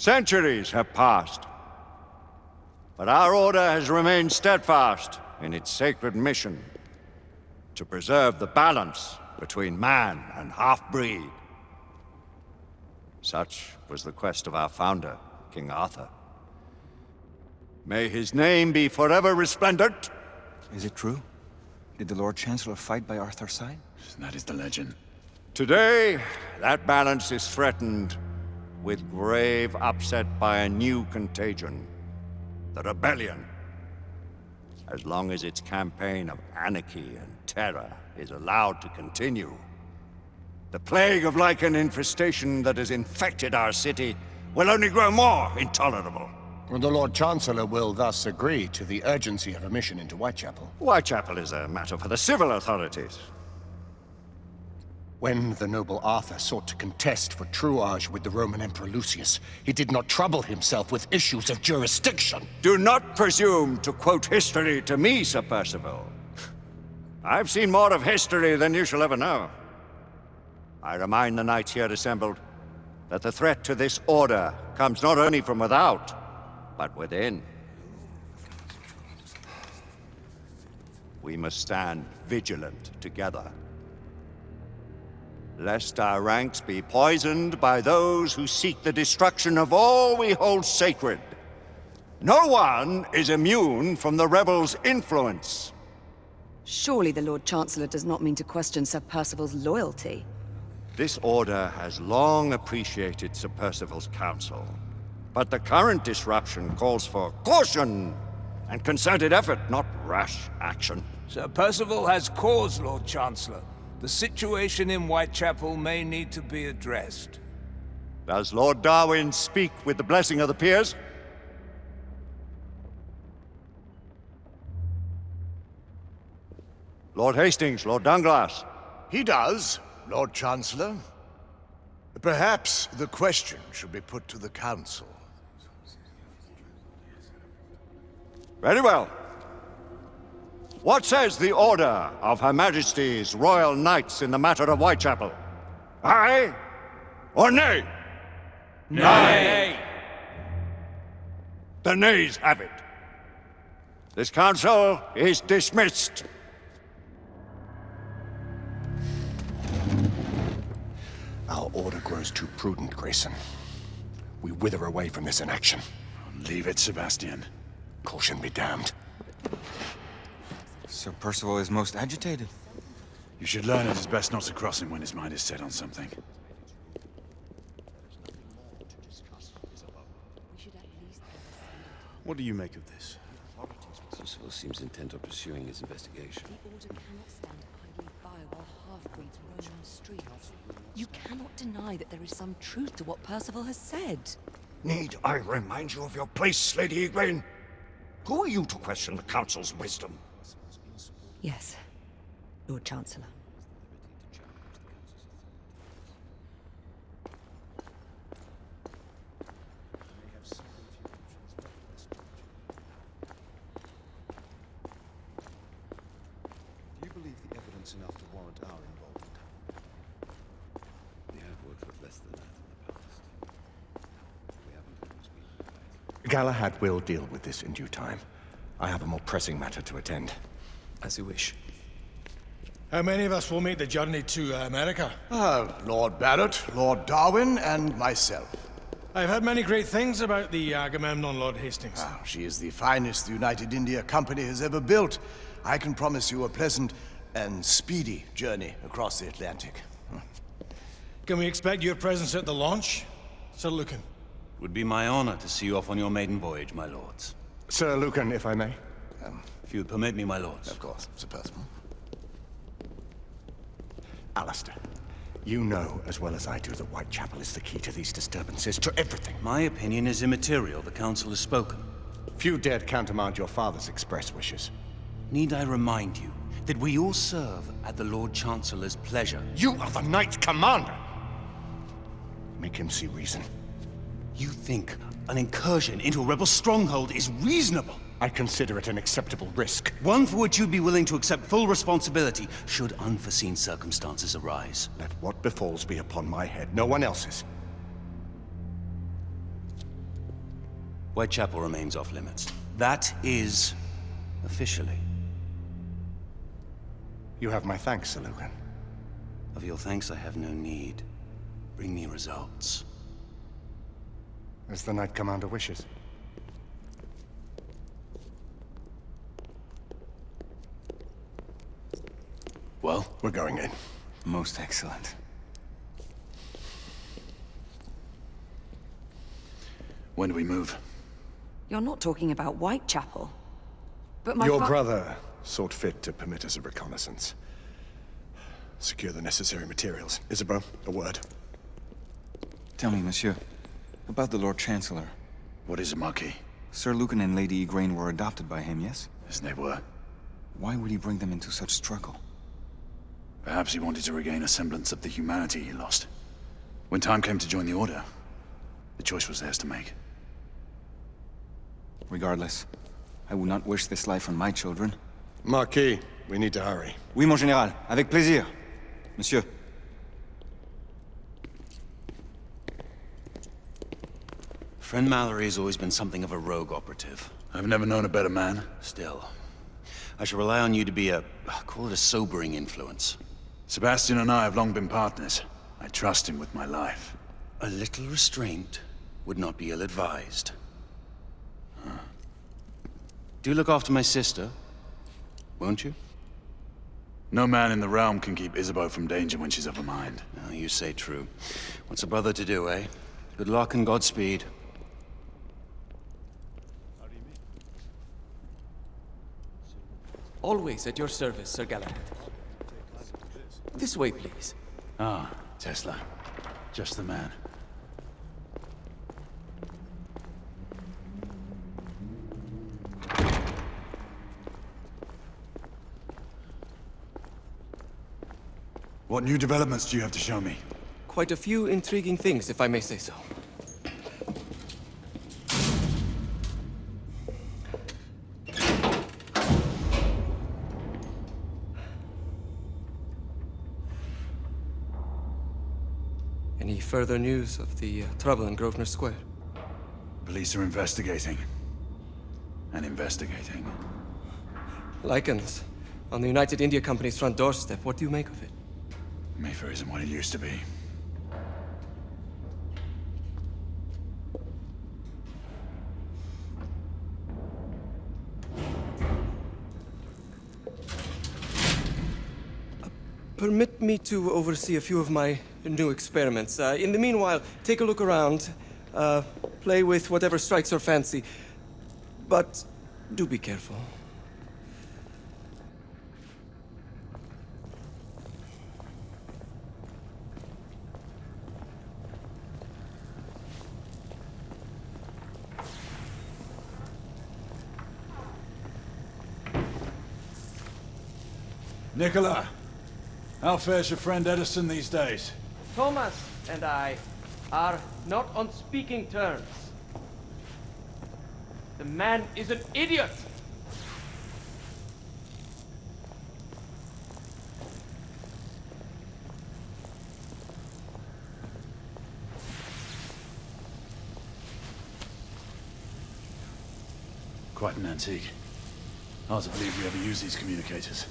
Centuries have passed, but our order has remained steadfast in its sacred mission to preserve the balance between man and half-breed. Such was the quest of our founder, King Arthur. May his name be forever resplendent. Is it true? Did the Lord Chancellor fight by Arthur's side? That is the legend. Today, that balance is threatened with grave upset by a new contagion, the rebellion. As long as its campaign of anarchy and terror is allowed to continue, the plague of lichen infestation that has infected our city will only grow more intolerable. The Lord Chancellor will thus agree to the urgency of a mission into Whitechapel. Whitechapel is a matter for the civil authorities. When the noble Arthur sought to contest for truage with the Roman Emperor Lucius, he did not trouble himself with issues of jurisdiction. Do not presume to quote history to me, Sir Percival. I've seen more of history than you shall ever know. I remind the knights here assembled that the threat to this order comes not only from without, but within. We must stand vigilant together, lest our ranks be poisoned by those who seek the destruction of all we hold sacred. No one is immune from the rebels' influence. Surely the Lord Chancellor does not mean to question Sir Percival's loyalty. This order has long appreciated Sir Percival's counsel, but the current disruption calls for caution and concerted effort, not rash action. Sir Percival has cause, Lord Chancellor. The situation in Whitechapel may need to be addressed. Does Lord Darwin speak with the blessing of the peers? Lord Hastings, Lord Dunglass. He does, Lord Chancellor. Perhaps the question should be put to the Council. Very well. What says the Order of Her Majesty's Royal Knights in the matter of Whitechapel? Aye or nay? Nay! The nays have it. This council is dismissed. Our order grows too prudent, Grayson. We wither away from this inaction. Leave it, Sebastian. Caution be damned. Sir Percival is most agitated. You should learn it is best not to cross him when his mind is set on something. What do you make of this? Percival seems intent on pursuing his investigation. The Order cannot stand idly by while half-breeds roam on streets. You cannot deny that there is some truth to what Percival has said. Need I remind you of your place, Lady Egwene? Who are you to question the Council's wisdom? Yes, Lord Chancellor. Do you believe the evidence enough to warrant our involvement? We have worked with less than that in the past. We haven't always been right. Galahad will deal with this in due time. I have a more pressing matter to attend. As you wish. How many of us will make the journey to America? Lord Barrett, Lord Darwin, and myself. I've heard many great things about the Agamemnon, Lord Hastings. She is the finest the United India Company has ever built. I can promise you a pleasant and speedy journey across the Atlantic. Can we expect your presence at the launch, Sir Lucan? It would be my honor to see you off on your maiden voyage, my lords. Sir Lucan, if I may. If you would permit me, my lords. Of course, Sir Percival. Alistair, you know as well as I do that Whitechapel is the key to these disturbances, to everything. My opinion is immaterial. The council has spoken. Few dared countermand your father's express wishes. Need I remind you that we all serve at the Lord Chancellor's pleasure? You are the Knight Commander! Make him see reason. You think an incursion into a rebel stronghold is reasonable? I consider it an acceptable risk. One for which you'd be willing to accept full responsibility should unforeseen circumstances arise. Let what befalls be upon my head, no one else's. Whitechapel remains off limits. That is officially. You have my thanks, Sir Lucan. Of your thanks I have no need. Bring me results. As the Knight Commander wishes. Well? We're going in. Most excellent. When do we move? You're not talking about Whitechapel. But my Your brother sought fit to permit us a reconnaissance. Secure the necessary materials. Isabeau, a word. Tell me, monsieur, about the Lord Chancellor. What is it, Marquis? Sir Lucan and Lady Igraine were adopted by him, yes? As they were. Why would he bring them into such struggle? Perhaps he wanted to regain a semblance of the humanity he lost. When time came to join the Order, the choice was theirs to make. Regardless, I would not wish this life on my children. Marquis, we need to hurry. Oui, mon général. Avec plaisir. Monsieur. Friend Mallory has always been something of a rogue operative. I've never known a better man. Still, I shall rely on you to be call it a sobering influence. Sebastian and I have long been partners. I trust him with my life. A little restraint would not be ill-advised. Do look after my sister, won't you? No man in the realm can keep Isabeau from danger when she's of a mind. Oh, you say true. What's a brother to do, eh? Good luck and Godspeed. Always at your service, Sir Galahad. This way, please. Ah, Tesla. Just the man. What new developments do you have to show me? Quite a few intriguing things, if I may say so. Any further news of the trouble in Grosvenor Square? Police are investigating. And investigating. Lycans, on the United India Company's front doorstep. What do you make of it? Mayfair isn't what it used to be. Permit me to oversee a few of my new experiments. In the meanwhile, take a look around. Play with whatever strikes your fancy. But do be careful. Nicola! How fares your friend Edison these days? Thomas and I are not on speaking terms. The man is an idiot! Quite an antique. Hard to believe we ever use these communicators.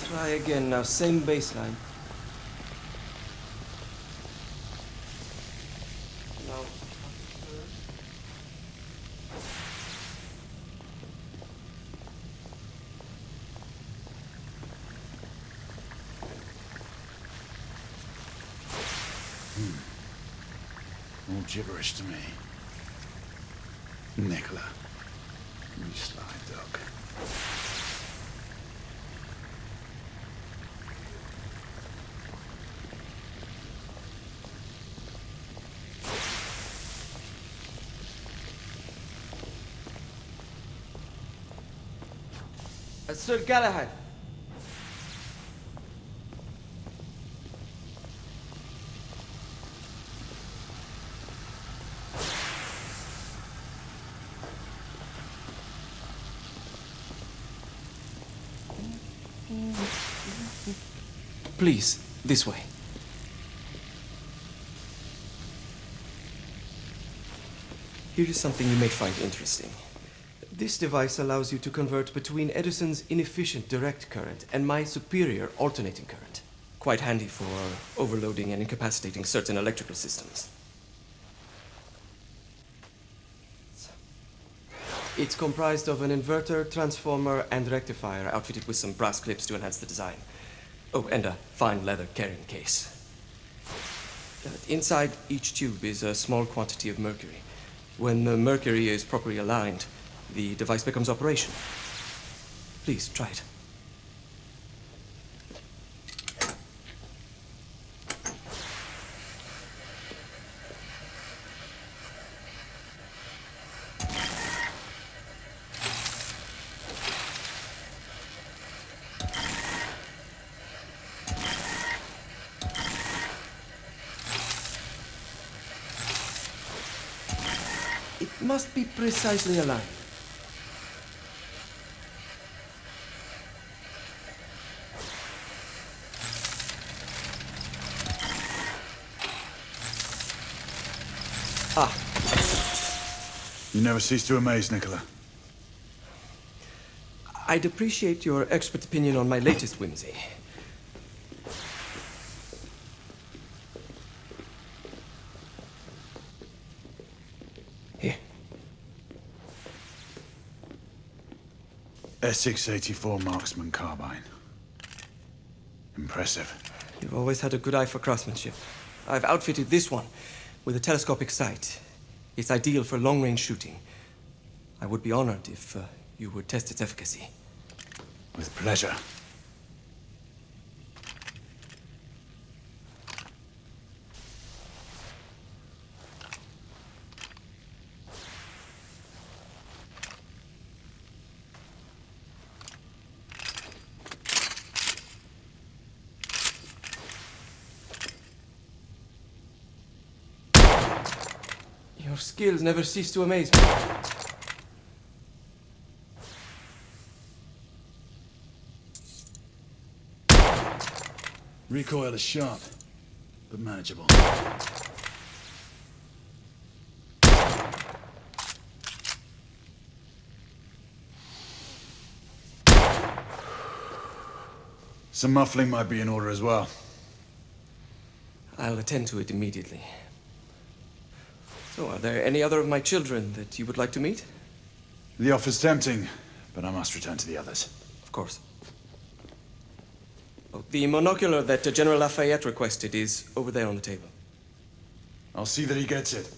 Try again now, same baseline. Now. All gibberish to me. Nicola. You sly dog. Sir Galahad. Please, this way. Here is something you may find interesting. This device allows you to convert between Edison's inefficient direct current and my superior alternating current. Quite handy for overloading and incapacitating certain electrical systems. It's comprised of an inverter, transformer, and rectifier outfitted with some brass clips to enhance the design. Oh, and a fine leather carrying case. Inside each tube is a small quantity of mercury. When the mercury is properly aligned, the device becomes operational. Please, try it. It must be precisely aligned. Ah. You never cease to amaze, Nicola. I'd appreciate your expert opinion on my latest whimsy. Here. S684 marksman carbine. Impressive. You've always had a good eye for craftsmanship. I've outfitted this one with a telescopic sight. It's ideal for long-range shooting. I would be honored if you would test its efficacy. With pleasure. Your skills never cease to amaze me. Recoil is sharp, but manageable. Some muffling might be in order as well. I'll attend to it immediately. So, are there any other of my children that you would like to meet? The offer's tempting, but I must return to the others. Of course. Oh, the monocular that General Lafayette requested is over there on the table. I'll see that he gets it.